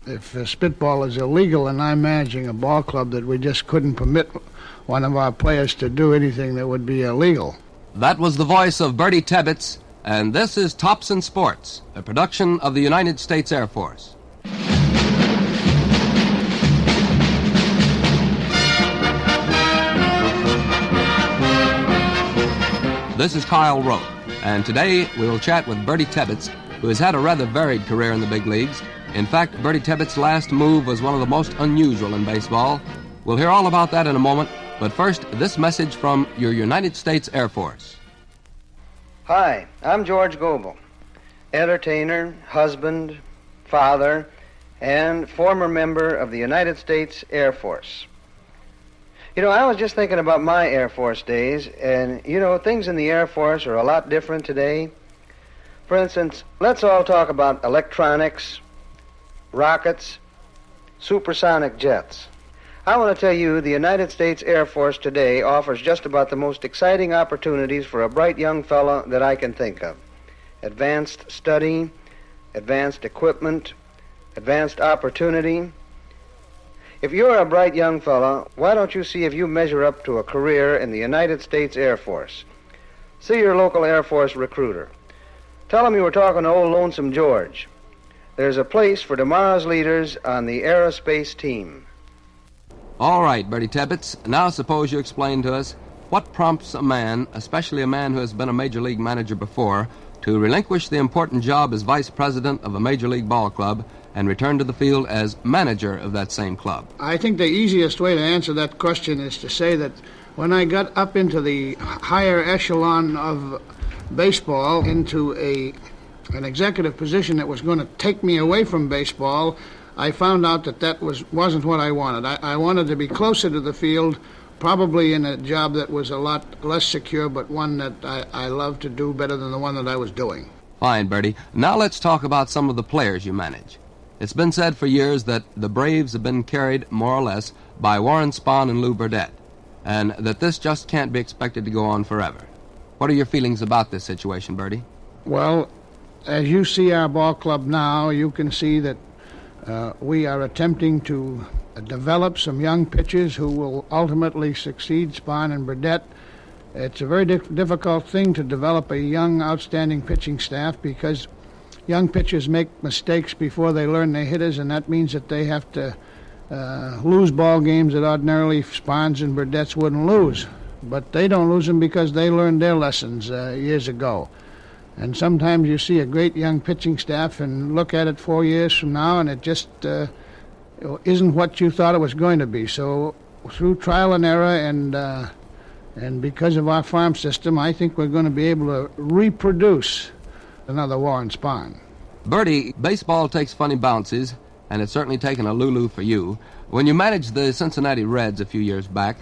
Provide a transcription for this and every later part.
If spitball is illegal and I'm managing a ball club, that we just couldn't permit one of our players to do anything that would be illegal. That was the voice of Birdie Tebbetts, and this is Tops in Sports, a production of the United States Air Force. This is Kyle Rote, and today we will chat with Birdie Tebbetts, who has had a rather varied career in the big leagues. In fact, Birdie Tebbetts' last move was one of the most unusual in baseball. We'll hear all about that in a moment, but first, this message from your United States Air Force. Hi, I'm George Goebel, entertainer, husband, father, and former member of the United States Air Force. I was just thinking about my Air Force days, and, things in the Air Force are a lot different today. For instance, let's all talk about electronics, rockets, supersonic jets. I want to tell you the United States Air Force today offers just about the most exciting opportunities for a bright young fellow that I can think of. Advanced study, advanced equipment, advanced opportunity. If you're a bright young fellow, why don't you see if you measure up to a career in the United States Air Force? See your local Air Force recruiter. Tell him you were talking to old Lonesome George. There's a place for tomorrow's leaders on the aerospace team. All right, Birdie Tebbetts, now suppose you explain to us what prompts a man, especially a man who has been a major league manager before, to relinquish the important job as vice president of a major league ball club and return to the field as manager of that same club. I think the easiest way to answer that question is to say that when I got up into the higher echelon of baseball, into an executive position that was going to take me away from baseball, I found out that wasn't what I wanted. I wanted to be closer to the field, probably in a job that was a lot less secure, but one that I loved to do better than the one that I was doing. Fine, Birdie. Now let's talk about some of the players you manage. It's been said for years that the Braves have been carried, more or less, by Warren Spahn and Lou Burdett, and that this just can't be expected to go on forever. What are your feelings about this situation, Birdie? Well, as you see our ball club now, you can see that we are attempting to develop some young pitchers who will ultimately succeed Spahn and Burdett. It's a very difficult thing to develop a young, outstanding pitching staff because young pitchers make mistakes before they learn their hitters, and that means that they have to lose ball games that ordinarily Spahns and Burdetts wouldn't lose. But they don't lose them because they learned their lessons years ago. And sometimes you see a great young pitching staff and look at it 4 years from now, and it just isn't what you thought it was going to be. So through trial and error and because of our farm system, I think we're going to be able to reproduce another Warren Spahn. Birdie, baseball takes funny bounces, and it's certainly taken a Lulu for you. When you managed the Cincinnati Reds a few years back,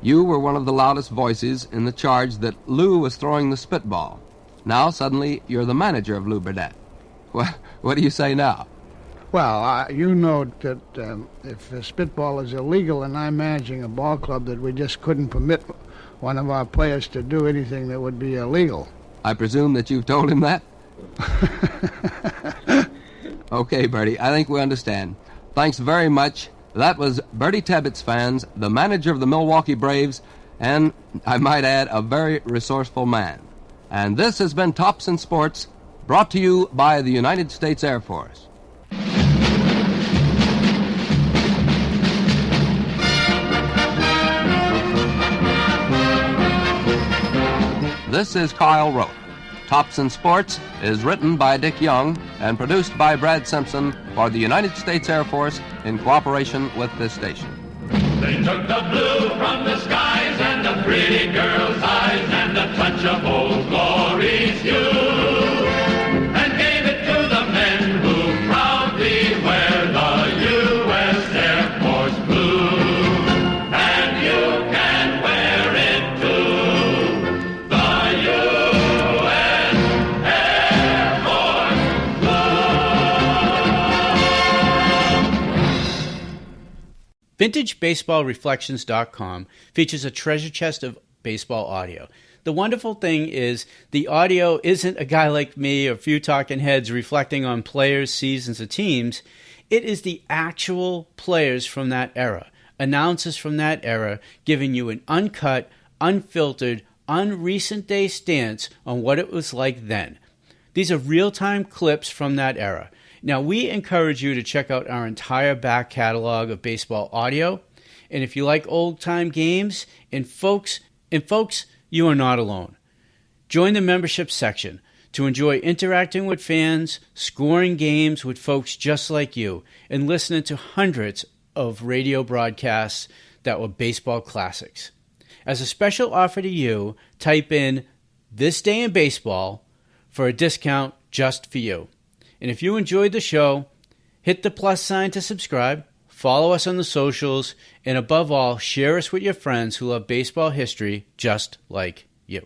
you were one of the loudest voices in the charge that Lou was throwing the spitball. Now, suddenly, you're the manager of Lou Burdett. What do you say now? Well, you know that if spitball is illegal and I'm managing a ball club, that we just couldn't permit one of our players to do anything that would be illegal. I presume that you've told him that? Okay, Birdie, I think we understand. Thanks very much. That was Birdie Tebbetts, fans, the manager of the Milwaukee Braves, and, I might add, a very resourceful man. And this has been Tops in Sports, brought to you by the United States Air Force. This is Kyle Rote. Tops in Sports is written by Dick Young and produced by Brad Simpson for the United States Air Force in cooperation with this station. They took the blue from the skies and the pretty girl's eyes and a touch of Old Glory's hue and gave it to the men who proudly wear the U.S. Air Force blue. And you can wear it too, the U.S. Air Force blue. VintageBaseballReflections.com features a treasure chest of baseball audio. The wonderful thing is the audio isn't a guy like me or a few talking heads reflecting on players, seasons, or teams. It is the actual players from that era, announcers from that era, giving you an uncut, unfiltered, unrecent day stance on what it was like then. These are real-time clips from that era. Now, we encourage you to check out our entire back catalog of baseball audio. And if you like old-time games, and folks, you are not alone. Join the membership section to enjoy interacting with fans, scoring games with folks just like you, and listening to hundreds of radio broadcasts that were baseball classics. As a special offer to you, type in "This Day in Baseball" for a discount just for you. And if you enjoyed the show, hit the plus sign to subscribe, follow us on the socials, and above all, share us with your friends who love baseball history just like you.